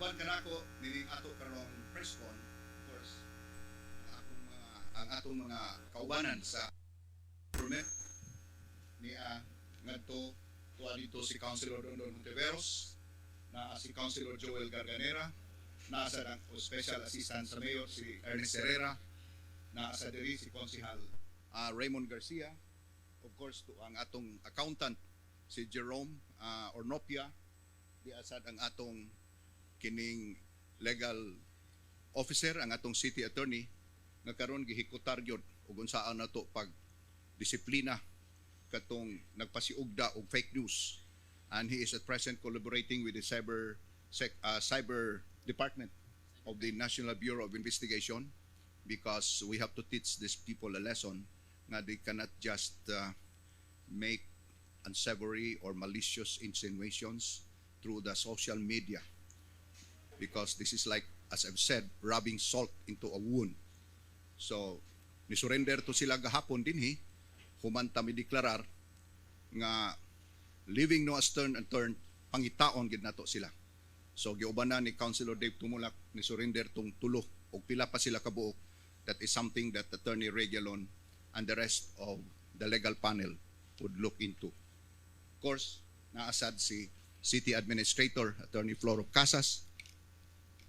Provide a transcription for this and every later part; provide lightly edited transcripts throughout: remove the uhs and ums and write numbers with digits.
uban kanako nining ato karong press con, of course, ang atong mga kaubanan sa government ni ngadto tuwa dito si Councilor Dondon Monteveros, na si Councilor Joel Garganera, na sa Special Assistant sa Mayor si Ernest Herrera, na sa diri si Konsehal Raymond Garcia, of course to ang atong accountant si Jerome Ornopia, di asad ang atong kining legal officer, ang atong city attorney nga karon gihikutar gyud ug unsaan nato pag disiplina katong nagpasiugda og fake news, and he is at present collaborating with the cyber department of the National Bureau of Investigation, because we have to teach these people a lesson nga they cannot just make unsavory or malicious insinuations through the social media, because this is like, as I've said, rubbing salt into a wound. So ni-surrender to sila gahapon dinhi, humanta mi deklarar nga living no as turn and turn, pangitaon gid nato sila. So giubanan ni Councilor Dave Tumulak ni surrender tong tulo og pila pa sila kabuok. That is something that Attorney Regalon and the rest of the legal panel would look into. Of course, naasad si City Administrator Attorney Floro Casas,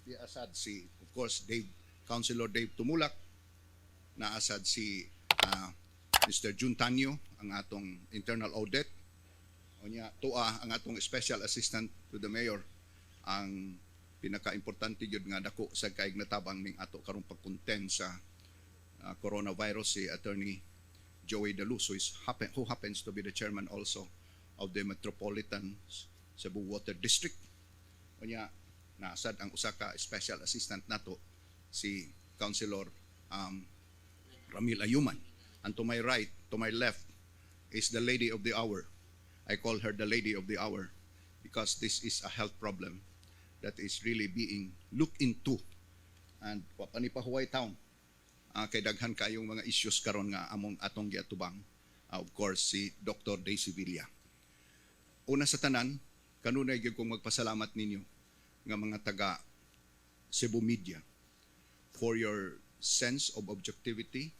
naasad si, of course, Councilor Dave Tumulak, naasad si Mr. Jun Tanyo, ang atong internal audit, o niya tuwa ang atong special assistant to the mayor, ang pinaka-importante yun nga dako sa kaig natabang ning ato karong pagkontent sa coronavirus, si Attorney Joey Dalus, who happens to be the chairman also of the Metropolitan Cebu Water District. O niya naasad ang usa ka special assistant nato, si Councilor Ramil Ayuman. And to my right, to my left, is the lady of the hour. I call her the lady of the hour because this is a health problem that is really being looked into. And wapanipahuway town, kay daghan kayong mga issues karon nga among atong giatubang. Of course, si Dr. Daisy Villa. Una sa tanan, kanunay gyud kong magpasalamat ninyo nga mga taga Cebu Media for your sense of objectivity,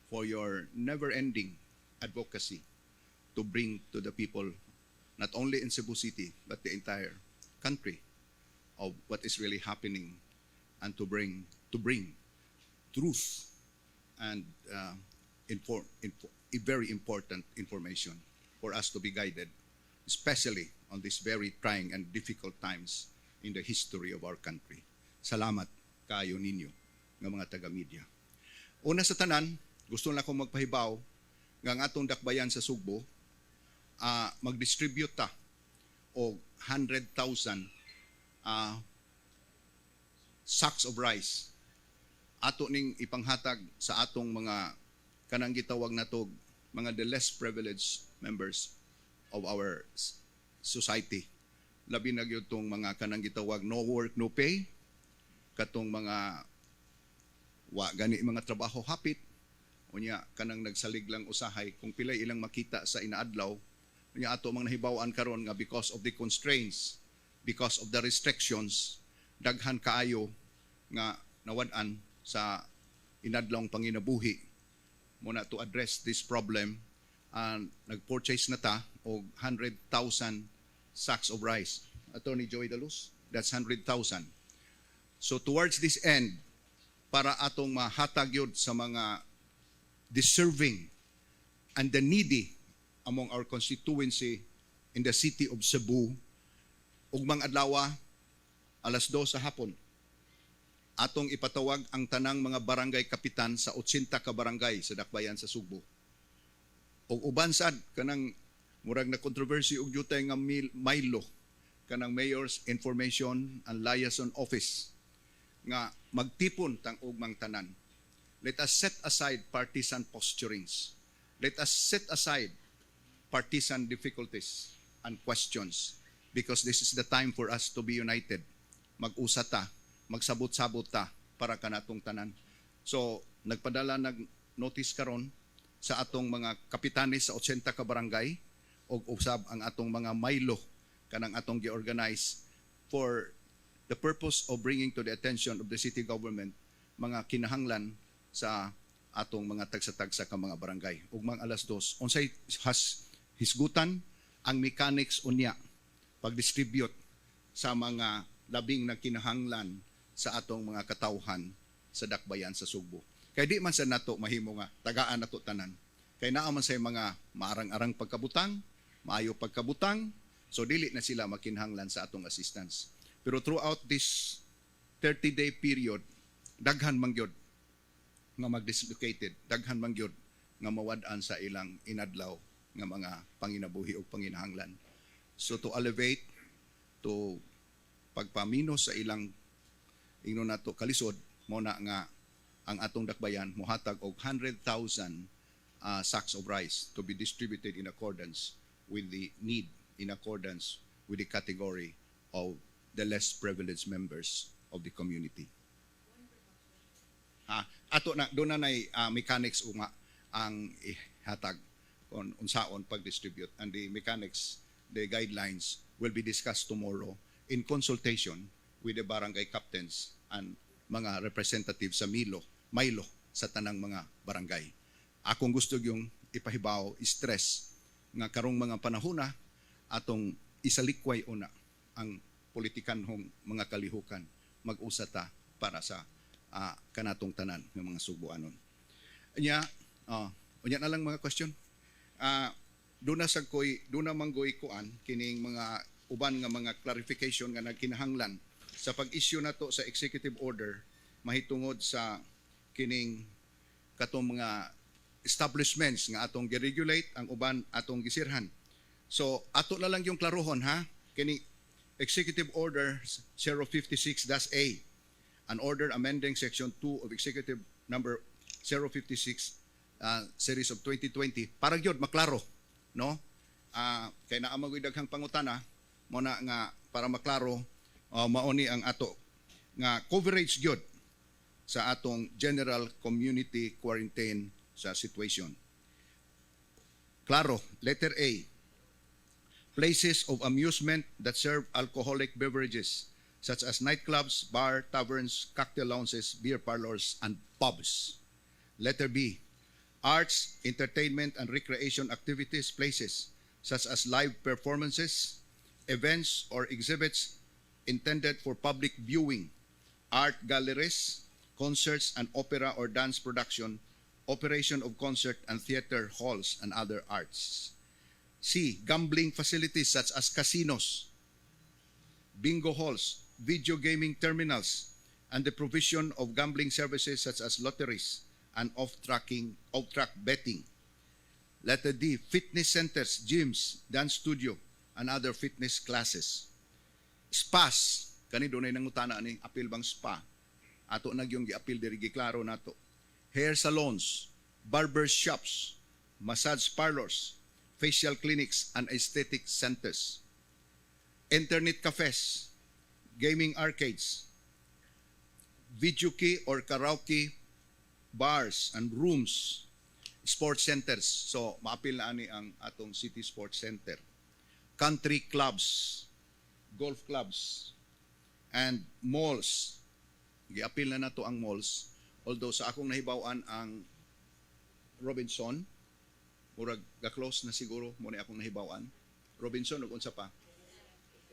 for your never-ending advocacy to bring to the people, not only in Cebu City, but the entire country, of what is really happening, and to bring truth and very important information for us to be guided, especially on these very trying and difficult times in the history of our country. Salamat kayo ninyo nga mga taga-media. Una sa tanan, gusto na akong magpahibaw nga ang atong dakbayan sa Sugbo, mag-distribute ta o 100,000 sacks of rice. Ato ning ipanghatag sa atong mga kanang gitawag natog mga the less privileged members of our society. Labi na gyud tong mga kanang gitawag no work no pay, katong mga wa gani mga trabaho hapit, unya kanang nagsalig lang usahay kung pilay ilang makita sa inaadlaw, unya ato mang nahibaw-an karon nga because of the constraints, because of the restrictions, daghan kaayo nga nawad-an sa inadlawng panginabuhi. Muna to address this problem, and nag-purchase na ta og 100,000 sacks of rice. Attorney Joey Dalus, that's 100,000. So towards this end, para atong mahatag yun sa mga deserving and the needy among our constituency in the city of Cebu, ugmang adlaw, 2:00 sa hapon, atong ipatawag ang tanang mga barangay kapitan sa 80 ka barangay sa dakbayan sa Sugbo. Og uban sad kanang murag na controversy og jutay nga Milo, kanang Mayor's Information and Liaison Office, nga magtipon tang ugmang tanan. Let us set aside partisan posturings. Let us set aside partisan difficulties and questions, because this is the time for us to be united. Mag-usa ta, magsabot-sabot ta para kanatong tanan. So, nagpadala nag-notice karon sa atong mga kapitanes sa 80 ka barangay og usab ang atong mga Milo kanang atong gi-organize for the purpose of bringing to the attention of the city government mga kinahanglan sa atong mga tagsa-tagsa ka mga barangay. Ug mga alas 2, unsay has hisgutan ang mechanics unya pag-distribute sa mga labing na kinahanglan sa atong mga katawhan sa dakbayan sa Sugbo. Kay di man sa nato mahimo nga tagaan nato tanan. Kay naa man say mga maarang-arang pagkabutang, maayo pagkabutang, so dili na sila makinahanglan sa atong assistance. Pero throughout this 30-day period, daghan man gyud nga mag-dislocated, daghan man gyud nga mawad-an sa ilang inadlaw nga mga panginabuhi o panginahanglan. So to elevate, to pagpamino sa ilang ingno nato kalisod, mo na nga ang atong dakbayan mohatag og 100,000 sacks of rice to be distributed in accordance with the need, in accordance with the category of the less privileged members of the community. Ato na doon na mechanics nga ang ihatag kung unsaon pag-distribute, and the mechanics, the guidelines will be discussed tomorrow in consultation with the barangay captains and mga representatives sa Milo sa tanang mga barangay. Akong gusto yung ipahibaw, stress nga karong mga panahona atong isalikway una ang politikanhong mga kalihukan mag-usata para sa kanatong tanan ng mga Subuanon. Unya na lang mga question. Doon na manggoy kuan kining mga uban nga mga clarification nga nagkinahanglan sa pag-issue nato sa executive order mahitungod sa kining katong mga establishments nga atong gi-regulate, ang uban atong gisirhan. So ato na lang yung klarohon ha, kining Executive Order 056-A, an order amending Section 2 of Executive Number 056 Series of 2020 para gyud maklaro, no? Kay naa magoy daghang pangutana mo na nga para maklaro, mauni ang ato nga coverage gyud sa atong general community quarantine sa situation. Klaro, letter A, places of amusement that serve alcoholic beverages such as nightclubs, bar, taverns, cocktail lounges, beer parlors, and pubs. Letter B, arts, entertainment, and recreation activities places such as live performances, events, or exhibits intended for public viewing, art galleries, concerts and opera or dance production, operation of concert and theater halls, and other arts. C, gambling facilities such as casinos, bingo halls, video gaming terminals, and the provision of gambling services such as lotteries and off-track betting. Letter D, fitness centers, gyms, dance studio, and other fitness classes. Spas, kani doon ay nangutana ni apil bang spa? Ato na yung gi-apil diri giklaro nato. Hair salons, barber shops, massage parlors, facial clinics, and aesthetic centers. Internet cafes, gaming arcades, video key or karaoke bars and rooms, sports centers. So, maapil na ani ang atong City Sports Center. Country clubs, golf clubs, and malls. Giapil na nato ang malls. Although sa akong nahibawan ang Robinson, murag ga-close na siguro mo ni akong nahibawan. Robinson ug unsa pa?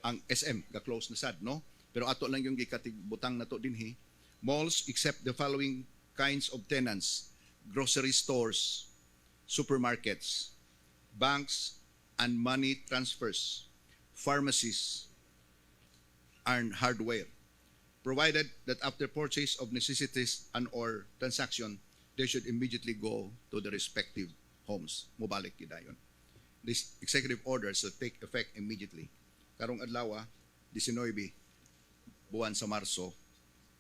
Ang SM ga-close na sad, no? Pero ato lang yung gikatibutang nato dinhi. Malls except the following kinds of tenants: grocery stores, supermarkets, banks and money transfers, pharmacies, and hardware, provided that after purchase of necessities and or transaction, they should immediately go to the respective homes. Mubalik gidayon. This executive order shall take effect immediately. Karong adlaw, 19 buwan sa Marso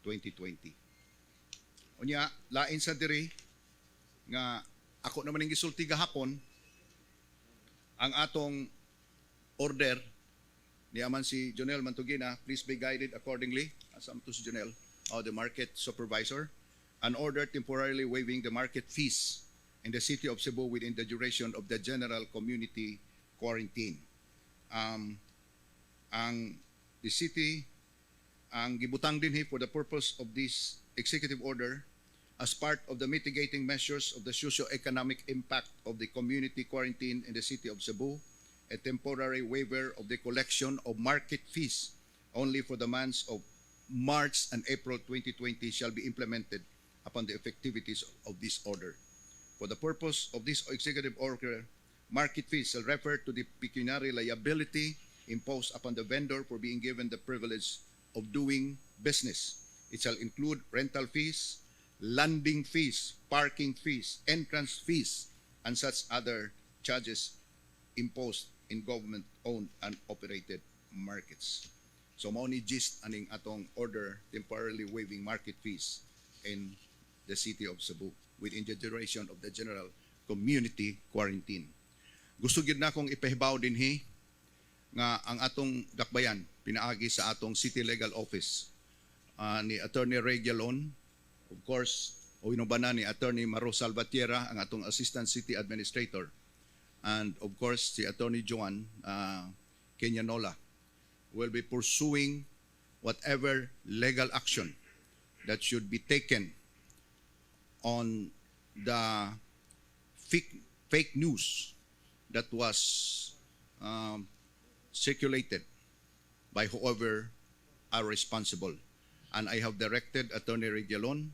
2020. Unya, lain sa diri nga ako naman ang gisulti gahapon ang atong order ni aman si Jonel Mantugina, please be guided accordingly, asam to si Jonel, the market supervisor, an order temporarily waiving the market fees in the city of Cebu within the duration of the general community quarantine. The city ang gibutang dinhi for the purpose of this executive order as part of the mitigating measures of the socio-economic impact of the community quarantine in the city of Cebu, a temporary waiver of the collection of market fees only for the months of March and April 2020 shall be implemented upon the effectivities of this order. For the purpose of this executive order, market fees shall refer to the pecuniary liability imposed upon the vendor for being given the privilege of doing business. It shall include rental fees, landing fees, parking fees, entrance fees, and such other charges imposed in government-owned and operated markets. So mao ni gist aning atong order temporarily waiving market fees in the city of Cebu within the duration of the general community quarantine. Gusto gyud na akong ipahibaw dinhi nga ang atong dakbayan pinaagi sa atong City Legal Office ni Attorney Ray Galon, of course, o inubana ni Attorney Maro Salvatierra, ang atong Assistant City Administrator, and of course si Attorney Joan Kenyanola will be pursuing whatever legal action that should be taken on the fake news that was circulated by whoever are responsible. And I have directed Attorney Regalon,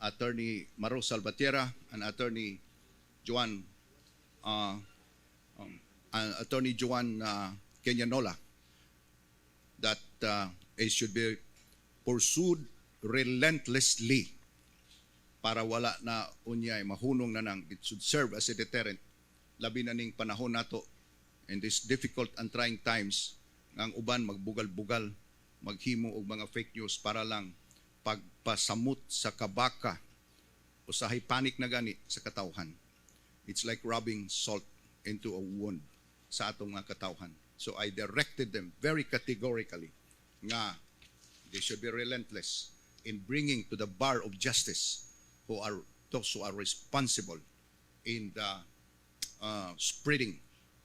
Attorney Maro Salvatierra, and Attorney Joan Kenyanola that it should be pursued relentlessly para wala na unyay mahunong na nang. It should serve as a deterrent labi na ning panahon nato in these difficult and trying times ang uban magbugal-bugal maghimo og mga fake news para lang pagpasamot sa kabaka o sa panic na gani sa katawhan. It's like rubbing salt into a wound sa atong mga katawhan. So I directed them very categorically nga they should be relentless in bringing to the bar of justice those who are responsible in the spreading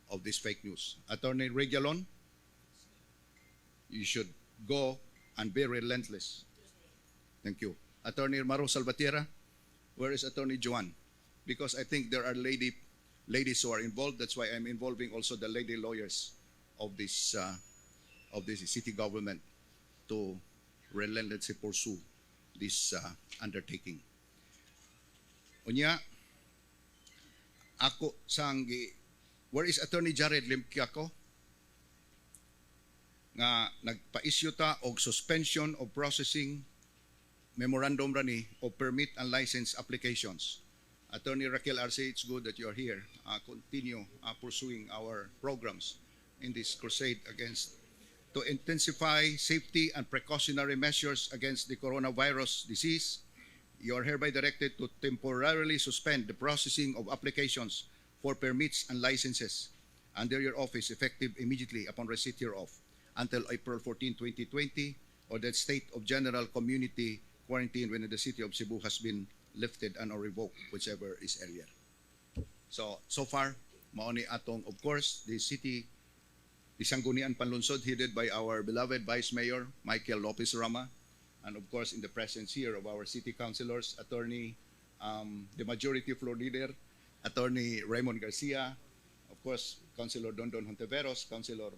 of this fake news. Attorney Regalon, you should go and be relentless. Thank you. Attorney Maro Salvatierra, where is Attorney Joan? Because I think there are ladies who are involved. That's why I'm involving also the lady lawyers of this city government to relentlessly pursue this undertaking. Unya, ako sanggi, where is Attorney Jared Limkiako? Nga nagpa-issue ta og suspension of processing memorandum rani of permit and license applications. Attorney Raquel Arce, it's good that you are here. Continue pursuing our programs in this crusade to intensify safety and precautionary measures against the coronavirus disease. You are hereby directed to temporarily suspend the processing of applications for permits and licenses under your office effective immediately upon receipt hereof until April 14, 2020, or that state of general community quarantine when the city of Cebu has been lifted and or revoked, whichever is earlier. So far, mauni atong, of course, the city, the Sangguniang Panlunsod, headed by our beloved Vice Mayor, Michael Lopez Rama, and of course, in the presence here of our city councilors, Attorney, the majority floor leader, Attorney Raymond Garcia, of course, Councilor Dondon Honteveros, Councilor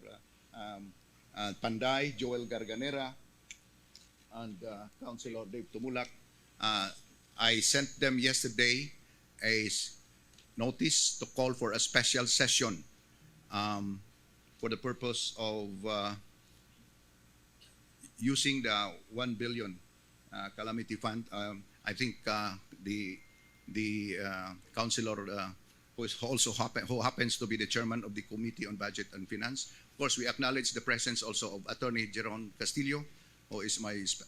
Panday, Joel Garganera, and Councilor Dave Tumulak. I sent them yesterday a notice to call for a special session for the purpose of using the 1 billion calamity fund. I think the councilor who happens to be the chairman of the Committee on Budget and Finance. Of course, we acknowledge the presence also of Attorney Jeron Castillo, who is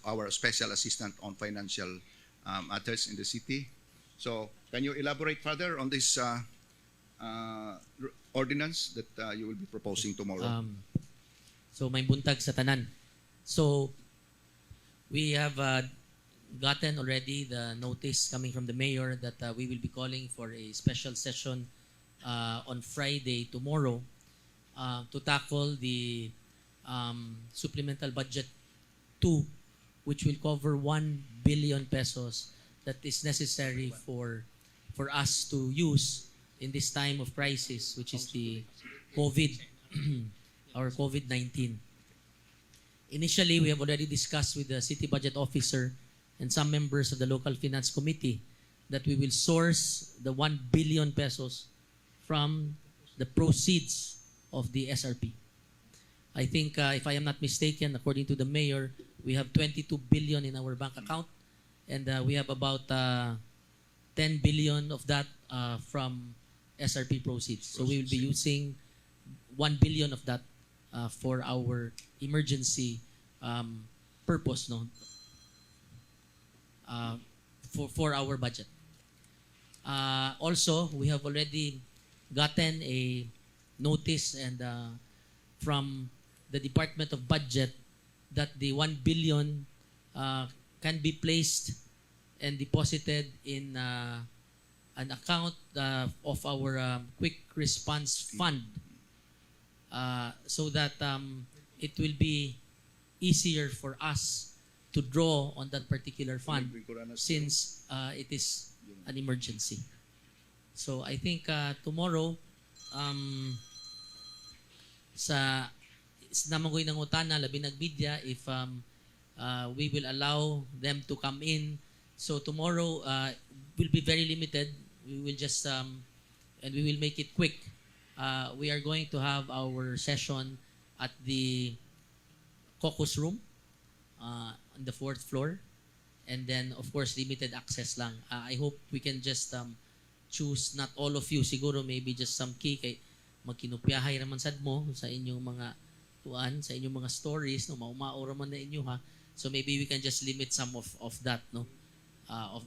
our special assistant on financial matters in the city. So, can you elaborate further on this ordinance that you will be proposing tomorrow? So, may buntag sa tanan. So, we have gotten already the notice coming from the mayor that we will be calling for a special session on Friday, tomorrow, to tackle the supplemental budget 2, which will cover 1 billion pesos that is necessary for us to use in this time of crisis, which is the COVID, our COVID-19. Initially, we have already discussed with the city budget officer and some members of the local finance committee that we will source the 1 billion pesos from the proceeds of the SRP. I think, if I am not mistaken, according to the mayor, we have 22 billion in our bank account, and we have about 10 billion of that from SRP proceeds. So we will be using 1 billion of that for our emergency purpose, no? For our budget. Also, we have already gotten a notice and from the Department of Budget that the 1 billion can be placed and deposited in an account of our quick response fund so that it will be easier for us to draw on that particular fund since it is an emergency. So I think tomorrow sa namangoy ng utana labi nagmedia if we will allow them to come in. So tomorrow will be very limited. We will just and we will make it quick. We are going to have our session at the caucus room on the 4th floor, and then of course limited access lang. I hope we can just choose not all of you, siguro maybe just some key kay magkinupyahay raman sad mo sa inyong mga tuan, sa inyong mga stories, no, maumao raman na inyo ha. So maybe we can just limit some of that, no,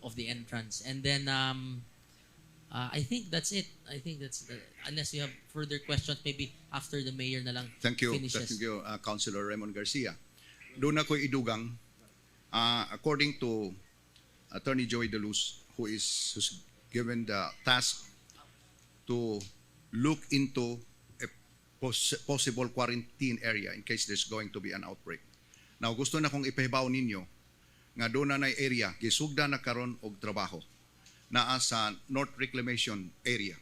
of the entrance, and then I think that's it. I think that's unless you have further questions, maybe after the mayor na lang finishes. Thank you, Councilor Raymond Garcia. Doon ako idugang, according to Attorney Joey De Luz, who's given the task to look into a possible quarantine area in case there's going to be an outbreak. Now, gusto na kong ipahibaw ninyo nga doon na area, gisugda na karon og trabaho naa sa North Reclamation area.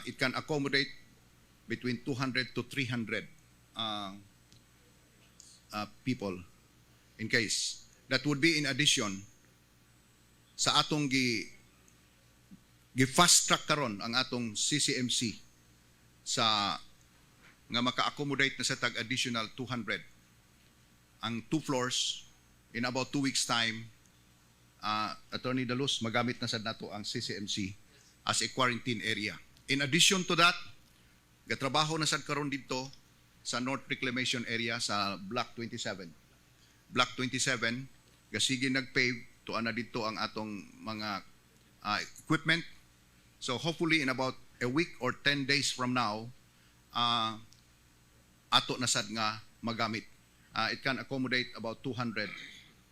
It can accommodate between 200 to 300 people in case. That would be in addition sa atong gi-fast track karon ang atong CCMC sa nga maka-accommodate na sa tag additional 200. Ang 2 floors in about 2 weeks time, Attorney De Luz, magamit na sad nato ang CCMC as a quarantine area. In addition to that, gatrabaho na sad karon dito sa North Reclamation area sa Block 27. Block 27, gasige nag-pave to ana dito ang atong mga equipment. So hopefully in about a week or 10 days from now, ato na sad nga magamit. It can accommodate about 200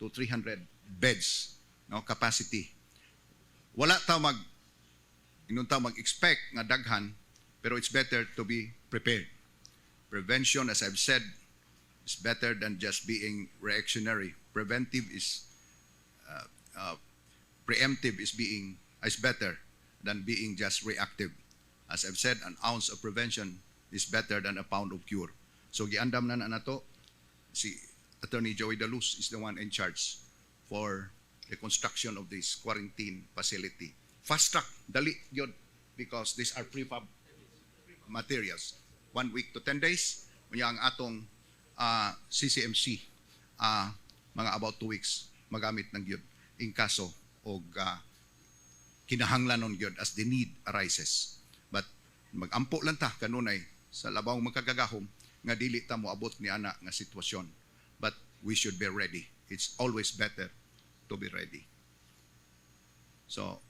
to 300 beds, no, capacity. Wala ta mag-expect nga daghan, pero it's better to be prepared. Prevention, as I've said, is better than just being reactionary. Preventive is preemptive is better than being just reactive. As I've said, an ounce of prevention is better than a pound of cure. So giandam na nato, si Attorney Joey De Luz is the one in charge for the construction of this quarantine facility. Fast track, dali yun, because these are prefab materials. 1 week to 10 days, unya ang atong CCMC, mga about 2 weeks, magamit ng yun in kaso o kinahanglanon yun as the need arises. But magampo lang ta kanunay sa labaw magkagagahom nga dili ta mo abot ni ana nga sitwasyon. But we should be ready. It's always better to be ready. So,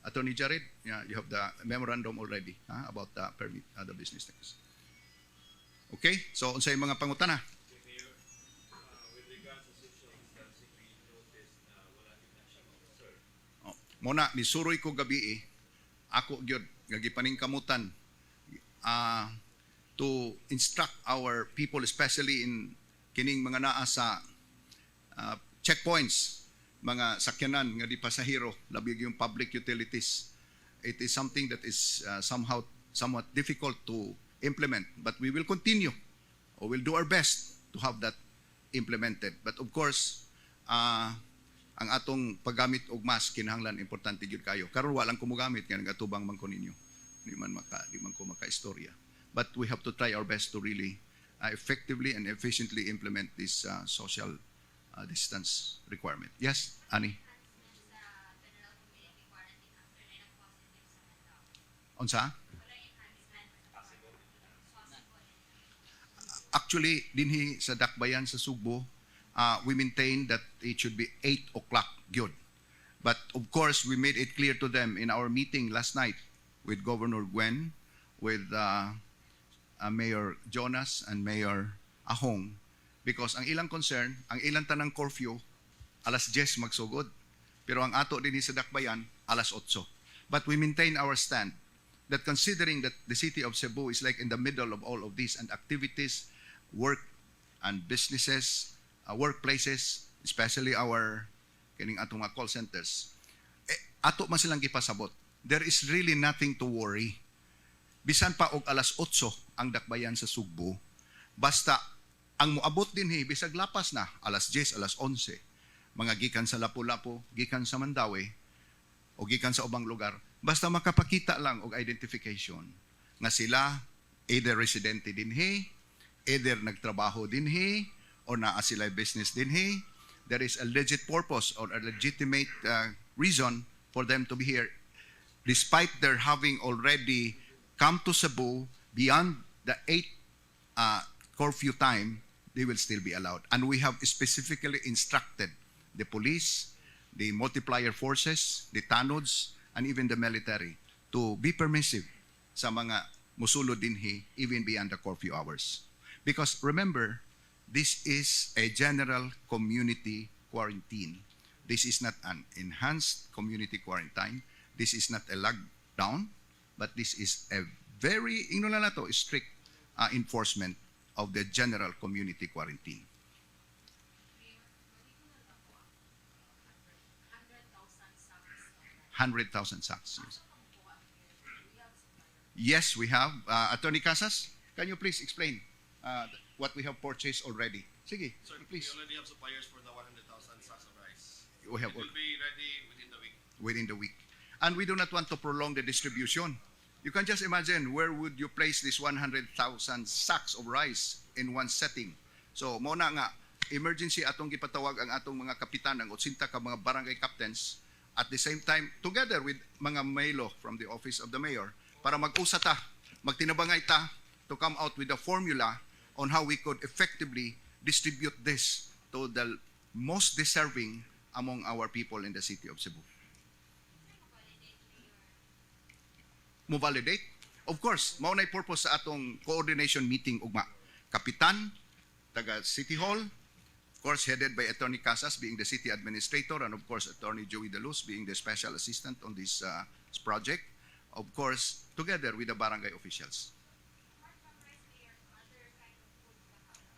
Attorney Jared, yeah, you have the memorandum already about the permit, the business tax. Okay, so unsay mga pangutana? Mayor, with regards to social distancing, we noticed na wala din na siya mag-observe. Muna, nisuroy ko gabi ako gyud nga gipaningkamutan to instruct our people, especially in kining mga naa sa checkpoints, mga sakyanan nga di pasahero, labi yung public utilities. It is something that is somewhat difficult to implement, but we will continue or we'll do our best to have that implemented. But of course, ang atong paggamit og mask kinahanglan importante gyud kayo. Karon walang kumugamit nga nagatubang man ko ninyo. Di man ko maka-istorya. But we have to try our best to really effectively and efficiently implement this social distance requirement. Yes, Ani? Unsa? Actually, dinhi sa Dakbayan sa Subo, we maintain that it should be 8 o'clock gyud. But of course, we made it clear to them in our meeting last night with Governor Gwen, with Mayor Jonas and Mayor Ahong, because ang ilang concern, ang ilang tanang curfew, alas 10 magsugod. Pero ang ato din sa Dakbayan, alas 8. But we maintain our stand that considering that the city of Cebu is like in the middle of all of these and activities, work and businesses, workplaces, especially our kining atong mga call centers, ato man silang gipasabot. There is really nothing to worry. Bisan pa og alas 8 ang Dakbayan sa Sugbo, basta ang moabot din bisag lapas na, alas 10, alas 11, mga gikan sa Lapu-Lapu, gikan sa Mandawi, o gikan sa ubang lugar, basta makapakita lang og identification nga sila either residente dinhi, either nagtrabaho dinhi, o naa sila business dinhi, there is a legit purpose or a legitimate reason for them to be here, despite their having already come to Cebu beyond the 8 curfew time, they will still be allowed. And we have specifically instructed the police, the multiplier forces, the tanods, and even the military to be permissive sa mga musulod dinhi even beyond the curfew hours. Because remember, this is a general community quarantine. This is not an enhanced community quarantine. This is not a lockdown, but this is a very strict enforcement of the general community quarantine. 100,000 sacks. Yes, we have. Attorney Casas, can you please explain what we have purchased already? Sige, Sir, please. we already have suppliers for the 100,000 sacks of rice. We have It will be ready within the week. within the week. And we do not want to prolong the distribution. You can just imagine where would you place this 100,000 sacks of rice in one setting. So, muna nga, emergency atong gipatawag ang atong mga kapitan, ang 80 ka mga barangay captains, at the same time, together with mga Maylo from the office of the mayor, para mag-usa ta, magtinabangay ta to come out with a formula on how we could effectively distribute this to the most deserving among our people in the city of Cebu. Mo validate? Of course, mao nay purpose sa atong coordination meeting ugma. Kapitan, taga City Hall, of course headed by Attorney Casas being the city administrator, and of course Attorney Joey De Luz being the special assistant on this project. Of course, together with the barangay officials.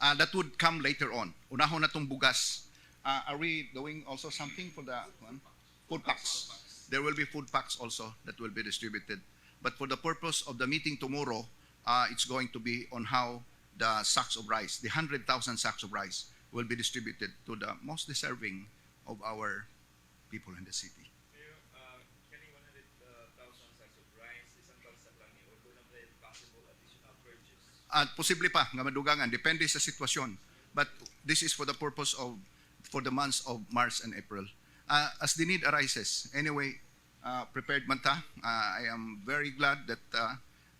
That would come later on. Unahon na tong bugas. Are we doing also something for the food packs? There will be food packs also that will be distributed. But for the purpose of the meeting tomorrow, it's going to be on how the sacks of rice, the 100,000 sacks of rice, will be distributed to the most deserving of our people in the city. Mayor, can 100,000 sacks of rice, isang balsa lang ni, or na ba possible additional purchase? At posible pa nga madugangan, depende sa sitwasyon. But this is for the purpose of for the months of March and April. As the need arises, anyway, prepared man ta. I am very glad that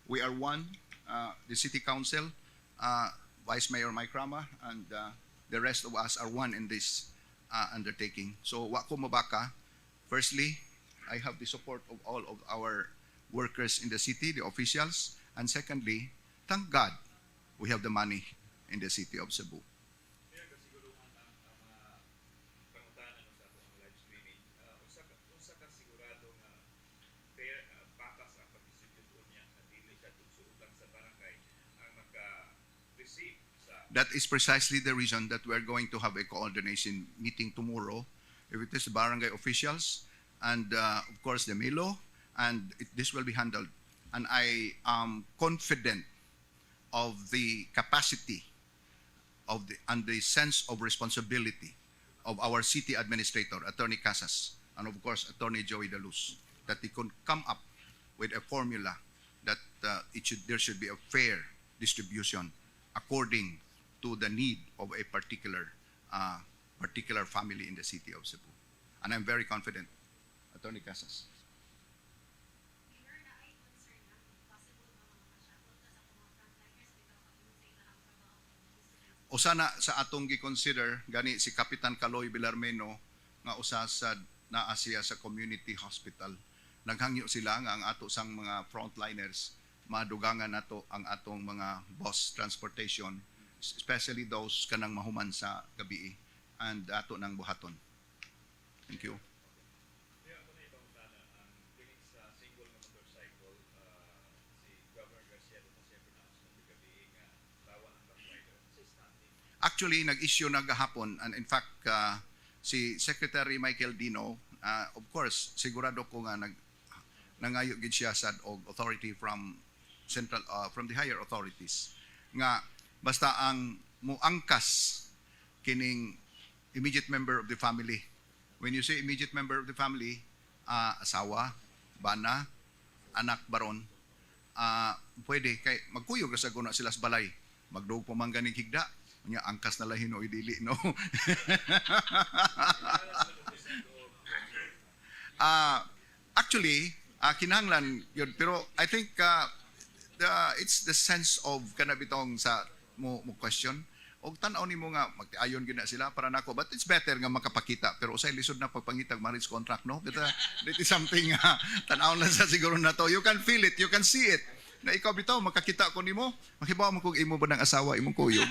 we are one, the City Council, Vice Mayor Mike Rama, and the rest of us are one in this undertaking. So, wa ko mabaka. Firstly, I have the support of all of our workers in the city, the officials, and secondly, thank God, we have the money in the city of Cebu. Mayor, kasiguro ang pangutanan sa atong live streaming, unsa ka sigurado nga fair patas ang pag-distribute niya na dili siya tugsuot lang sa barangay ang maka-receive sa That is precisely the reason that we're going to have a coordination meeting tomorrow. If it is the barangay officials and of course the Milo, and this will be handled. And I am confident of the capacity of and the sense of responsibility of our city administrator, Attorney Casas, and of course Attorney Joey Daluz, that they can come up with a formula that there should be a fair distribution according to the need of a particular family in the city of Cebu. And I'm very confident, Attorney Casas. Usa na sa atong gi-consider gani si Kapitan Kaloy Villarmeno nga usa sa naa siya sa community hospital. Naghangyo sila nga ang ato sang mga frontliners madugangan nato ang atong mga bus transportation, especially those kanang mahuman sa gabi and ato nang buhaton. Thank you. Yeah, ako na ibang sana ang piling sa single motorcycle si Governor Garcia ito siya pronouncement ng gabi nga bawal ang bus rider sa standing. Actually, nag-issue na gahapon and in fact si Secretary Michael Dino, of course, sigurado ko nga nangayo gid siya sa authority from central from the higher authorities nga basta ang muangkas kining immediate member of the family. When you say immediate member of the family, asawa, bana, anak baron, pwede kay magkuyog sa guna sila sa balay, magdog pa man ganing higda, nya angkas na lahin o idili no. Actually, kinahanglan yun, pero I think it's the sense of kanabitong sa mo question. Og tan-aw nimo nga magtiayon gyud na sila para nako, but it's better nga makapakita pero usay lisod na pagpangitag marriage contract no. That is something tan-aw lang sa siguro na to. You can feel it, you can see it. Na ikaw bitaw makakita ko nimo, makibaw mo kung imo ba ng asawa imong kuyog.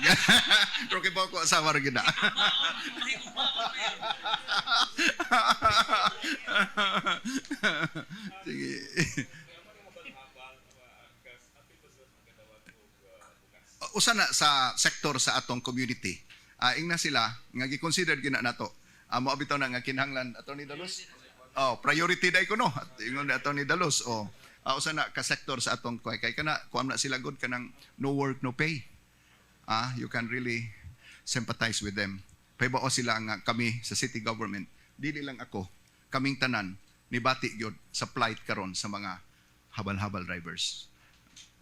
Pero kibaw ko asawa ra gyud na. Sige. Usa na sa sektor sa atong community. Ingna sila nga gi-consider gina nato. Mo bitaw na nga kinahanglan Attorney Daluz. Priority dai ko no. Ingon ni Attorney Daluz usa na ka sektor sa atong kay kana kuam na sila good kanang no work no pay. You can really sympathize with them. Paybao sila nga kami sa city government, dili lang ako, kaming tanan nibati gyud sa plight karon sa mga habal-habal drivers.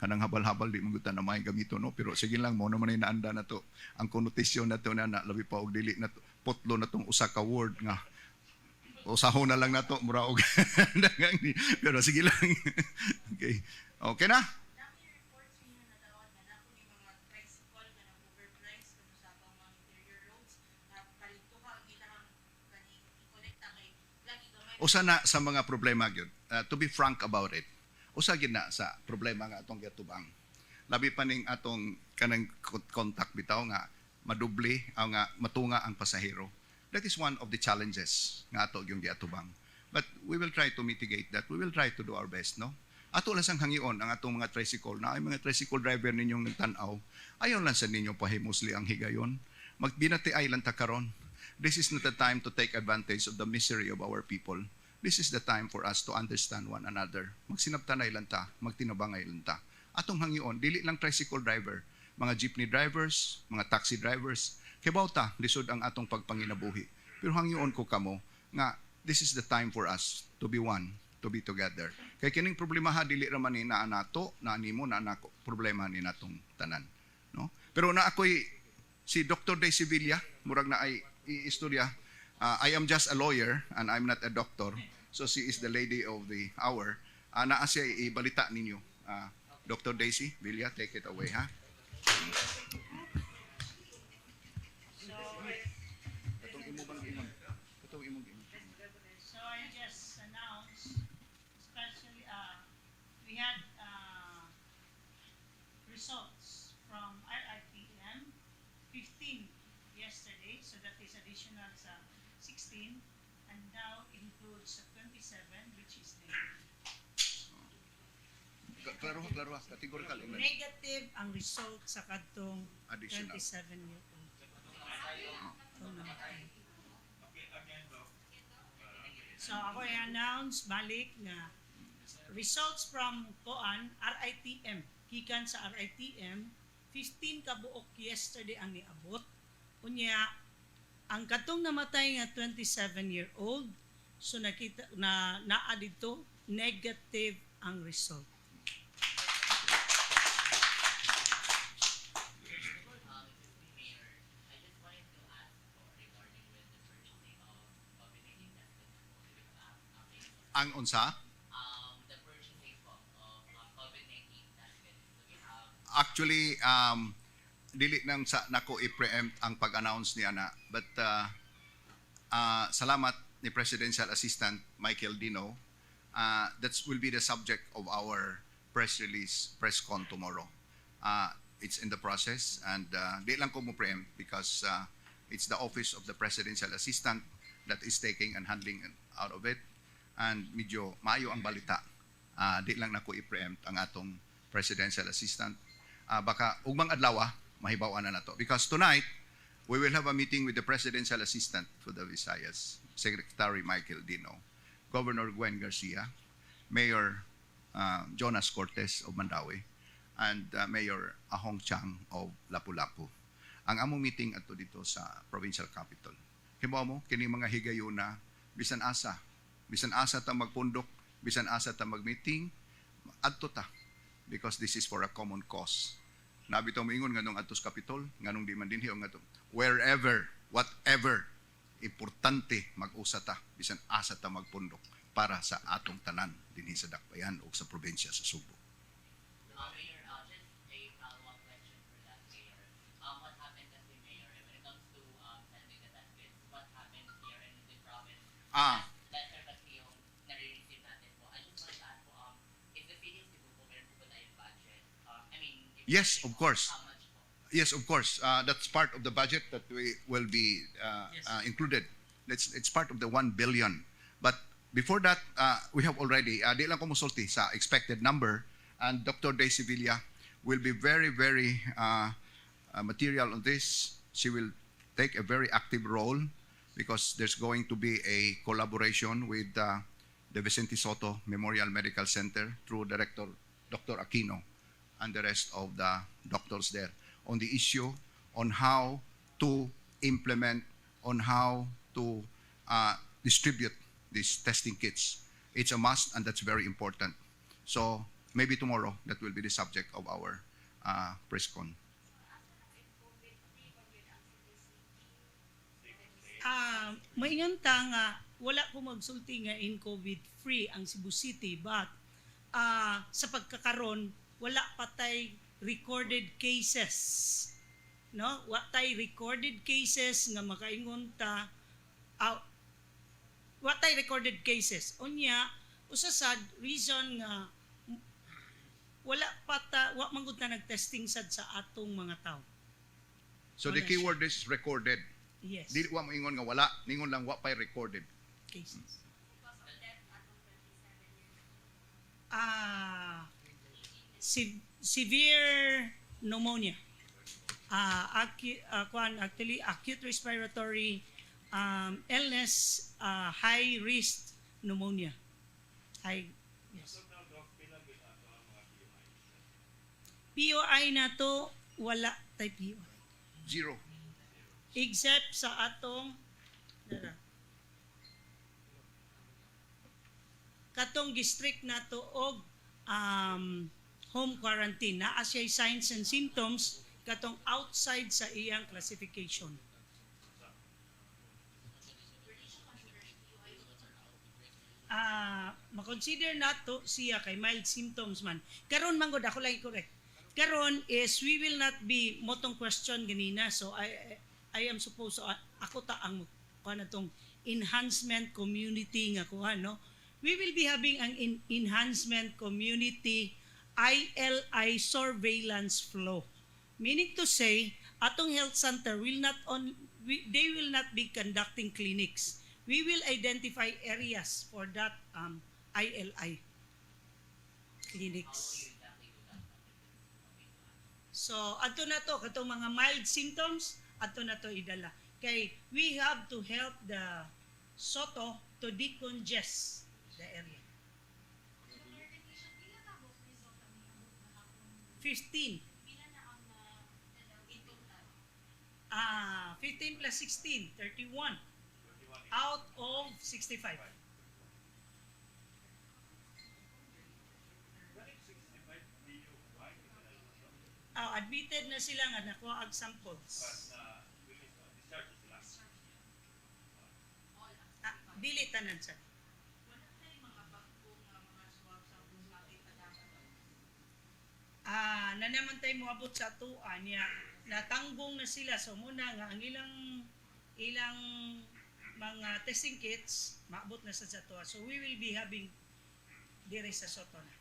Kanang habal-habal di magutan na may gamito no, pero sige lang mo naman ay naanda na to ang konnotasyon na to na labi pa og dili na to, potlo na tong usa ka word nga usahon na lang na to mura og pero sige lang. Okay na. Usa na sa mga problema gyud, to be frank about it, usa gyud na sa problema nga atong giatubang. Labi pa ning atong kanang contact bitaw nga madubli nga matunga ang pasahero. That is one of the challenges nga ato yung giatubang. But we will try to mitigate that. We will try to do our best, no? Ato lang sang hangion ang atong mga tricycle na ay mga tricycle driver ninyong nagtan-aw. Ayon lang sa ninyo pahimusli ang higayon. Magbinati ay lang ta karon. This is not the time to take advantage of the misery of our people. This is the time for us to understand one another. Magsinabtanay lang ta, magtinabangay lang ta. Atong hangion, dili lang tricycle driver, mga jeepney drivers, mga taxi drivers, kibaw ta, lisod ang atong pagpanginabuhi. Pero hangion ko kamo, nga this is the time for us to be one, to be together. Kay kining problema ha, dili raman ni na anato, na animo, na anako, problema ni natong tanan. No? Pero na ako'y, si Dr. De Sevilla, murag na ay istorya. I am just a lawyer and I'm not a doctor. So she is the lady of the hour. Naa siya ibalita ninyo. Dr. Daisy Villa, take it away, ha? So I just announced, especially we had results from RIPM 15 yesterday, so that is additional sa 16, and now includes 27, which is negative. Klaro, categorical. Negative ang result sa kadtong Additional. 27-year-old. Ito namatay. So ako i-announce balik nga results from Koan, RITM. Gikan sa RITM, 15 kabuok yesterday ang niabot. Unya, ang katong namatay nga 27-year-old, so nakita na naa dito negative ang result. Ang unsa? The purchasing po of COVID-19 test kits. Do we have Actually, dili nang sa nako i-preempt ang pag-announce niya na. But salamat ni Presidential Assistant Michael Dino. That will be the subject of our press release, press con tomorrow. It's in the process and di lang ko mo preempt because it's the office of the Presidential Assistant that is taking and handling out of it. And medyo maayo ang balita. Di lang nako i-preempt ang atong Presidential Assistant. Baka ugmang adlaw mahibaw na nato. Because tonight, we will have a meeting with the Presidential Assistant for the Visayas, Secretary Michael Dino, Governor Gwen Garcia, Mayor Jonas Cortez of Mandawi, and Mayor Ahong Chang of Lapu-Lapu. Ang among meeting ato dito sa Provincial Capital. Hibaw mo, kini mga higayuna, bisan asa ta magpundok, bisan asa ta magmeeting, adto ta. Because this is for a common cause. Nabitaw mo ingon nganong atos Capitol, nganong di man dinhi o ngadto. Wherever, whatever, importante mag-usa ta, bisan asa ta magpundok para sa atong tanan dinhi sa Dakbayan o sa probinsya sa Cebu. Mayor, just a follow-up question for that, Mayor. What happened kasi, Mayor, when it comes to sending the test kits, what happened here in the province? Letter kasi yung nare-receive natin po. I just wanted to ask po, is the feeding Cebu po, meron po ba tayong budget? If Yes, of course. How much po? Yes, of course. That's part of the budget that we will be included. It's part of the 1 billion. But before that, we have already, di lang ko musulti sa expected number, and Dr. Daisy Villa will be very, very material on this. She will take a very active role because there's going to be a collaboration with the Vicente Soto Memorial Medical Center through Director Dr. Aquino and the rest of the doctors there on the issue on how to implement, on how to distribute these testing kits. It's a must and that's very important. So maybe tomorrow that will be the subject of our press con. Maingon ta nga wala ko magsulti nga in COVID-free ang Cebu City but sa pagkakaron wala patay recorded cases, no? Watay recorded cases nga makaingon ta watay recorded cases. Unya usa sad reason nga wala wa manggod na nagtesting sad sa atong mga tao. So the Wala keyword is recorded. Yes. Dili wa moingon nga wala, ningon lang wa pay recorded. Cases. Severe pneumonia. Actually acute respiratory illness, high risk pneumonia. Yes. POI na to wala tay POI. Zero. Except sa atong katong district nato og home quarantine na asya signs and symptoms katong outside sa iyang classification. Ma-consider nato siya kay mild symptoms man. Karon manggod ako lang correct. Karon is we will not be motong question ganina so I am supposed ako ta ang kuan atong enhancement community nga kuan no. We will be having an enhancement community ILI surveillance flow. Meaning to say atong health center will not they will not be conducting clinics. We will identify areas for that ILI clinics. So ato na to katong mga mild symptoms ato na to idala. Kay we have to help the Soto to decongest the area. 15. 15 plus 16, 31. Out of 65. Admitted na sila nga nakuha ang samples. Dili tanan sa. Na naman tayo moabot sa tuan niya, natanggong na sila. So muna nga, ang ilang mga testing kits, maabot na sa tuwa. So we will be having dire sa Soto na.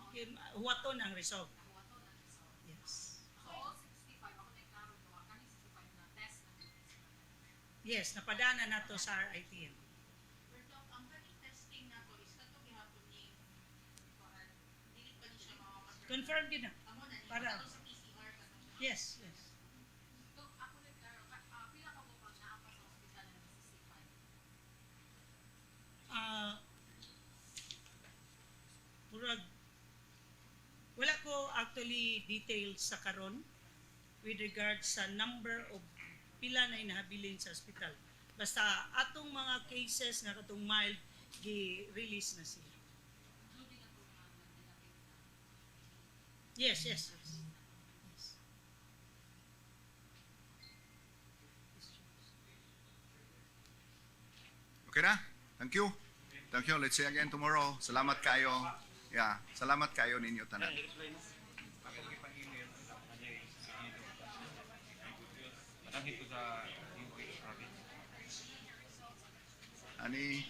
Okay, huwaton ang result. Yes. Yes, napadana na to sa RITM. Confirm din na. Para. Yes, yes. Murag, wala ko actually details sa karon with regards sa number of pila na inahabilin sa ospital. Basta atong mga cases nga katong mild, gi-release na sila. Yes, yes, yes. Okay na? Thank you. Thank you. Let's see again tomorrow. Salamat kayo. Yeah, salamat kayo ninyo tanan. Ani